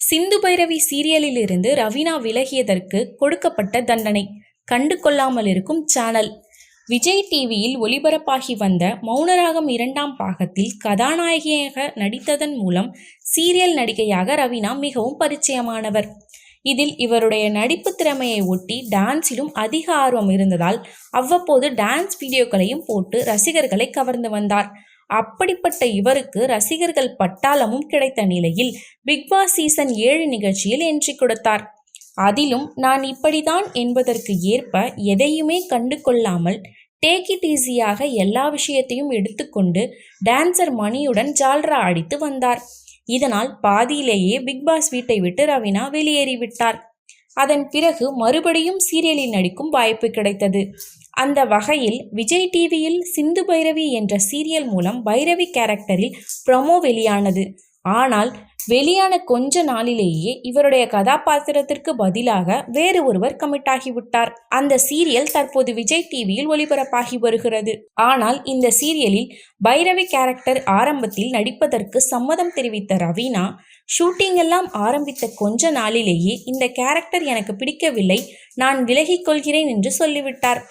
சிந்து பைரவி சீரியலில் இருந்து ரவீனா விலகியதற்கு கொடுக்கப்பட்ட தண்டனை கண்டு கொள்ளாமல் இருக்கும் சேனல். விஜய் டிவியில் ஒளிபரப்பாகி வந்த மௌனராகம் 2ஆம் பாகத்தில் கதாநாயகியாக நடித்ததன் மூலம் சீரியல் நடிகையாக ரவீனா மிகவும் பரிச்சயமானவர். இதில் இவருடைய நடிப்பு திறமையை ஒட்டி டான்ஸிலும் அதிக ஆர்வம் இருந்ததால் அவ்வப்போது டான்ஸ் வீடியோக்களையும் போட்டு ரசிகர்களை கவர்ந்து வந்தார். அப்படிப்பட்ட இவருக்கு ரசிகர்கள் பட்டாளமும் கிடைத்த நிலையில் பிக்பாஸ் சீசன் 7 நிகழ்ச்சியில் என்ட்ரி கொடுத்தார். அதிலும் நான் இப்படிதான் என்பதற்கு ஏற்ப எதையுமே கண்டு கொள்ளாமல் டேக் இட் ஈஸியாக எல்லா விஷயத்தையும் எடுத்துக்கொண்டு டான்சர் மணியுடன் ஜால்ரா அடித்து வந்தார். இதனால் பாதியிலேயே பிக்பாஸ் வீட்டை விட்டு ரவீனா வெளியேறிவிட்டார். அதன் பிறகு மறுபடியும் சீரியலில் நடிக்கும் வாய்ப்பு கிடைத்தது. அந்த வகையில் விஜய் டிவியில் சிந்து பைரவி என்ற சீரியல் மூலம் பைரவி கேரக்டரில் ப்ரமோ வெளியானது. ஆனால் வெளியான கொஞ்ச நாளிலேயே இவருடைய கதாபாத்திரத்திற்கு பதிலாக வேறு ஒருவர் கமிட் ஆகிவிட்டார். அந்த சீரியல் தற்போது விஜய் டிவியில் ஒளிபரப்பாகி வருகிறது. ஆனால் இந்த சீரியலில் பைரவி கேரக்டர் ஆரம்பத்தில் நடிப்பதற்கு சம்மதம் தெரிவித்த ரவீனா ஷூட்டிங் எல்லாம் ஆரம்பித்த கொஞ்ச நாளிலேயே இந்த கேரக்டர் எனக்கு பிடிக்கவில்லை, நான் விலகிக் கொள்கிறேன் என்று சொல்லிவிட்டார்.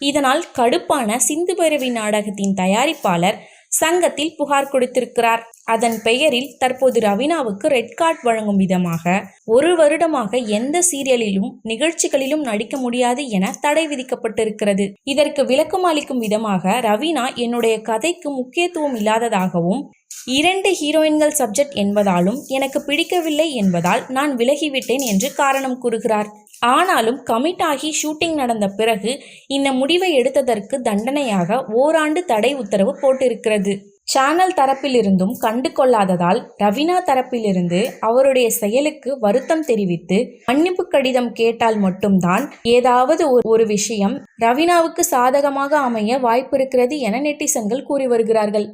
இதனால் கடுப்பான சிந்து பைரவி நாடகத்தின் தயாரிப்பாளர் சங்கத்தில் புகார் கொடுத்திருக்கிறார். அதன் பெயரில் தற்போது ரவீனாவுக்கு ரெட் கார்டு வழங்கும் விதமாக 1 வருடமாக எந்த சீரியலிலும் நிகழ்ச்சிகளிலும் நடிக்க முடியாது என தடை விதிக்கப்பட்டிருக்கிறது. இதற்கு விளக்கம் அளிக்கும் விதமாக ரவீனா என்னுடைய கதைக்கு முக்கியத்துவம் இல்லாததாகவும் 2 ஹீரோயின்கள் சப்ஜெக்ட் என்பதாலும் எனக்கு பிடிக்கவில்லை என்பதால் நான் விலகிவிட்டேன் என்று காரணம் கூறுகிறார். ஆனாலும் கமிட் ஆகி ஷூட்டிங் நடந்த பிறகு இந்த முடிவை எடுத்ததற்கு தண்டனையாக ஓராண்டு தடை உத்தரவு போட்டிருக்கிறது. சேனல் தரப்பிலிருந்தும் கண்டு கொள்ளாததால் ரவீனா தரப்பிலிருந்து அவருடைய செயலுக்கு வருத்தம் தெரிவித்து மன்னிப்பு கடிதம் கேட்டால் மட்டும்தான் ஏதாவது ஒரு விஷயம் ரவீனாவுக்கு சாதகமாக அமைய வாய்ப்பு இருக்கிறது என நெட்டிசன்கள் கூறி வருகிறார்கள்.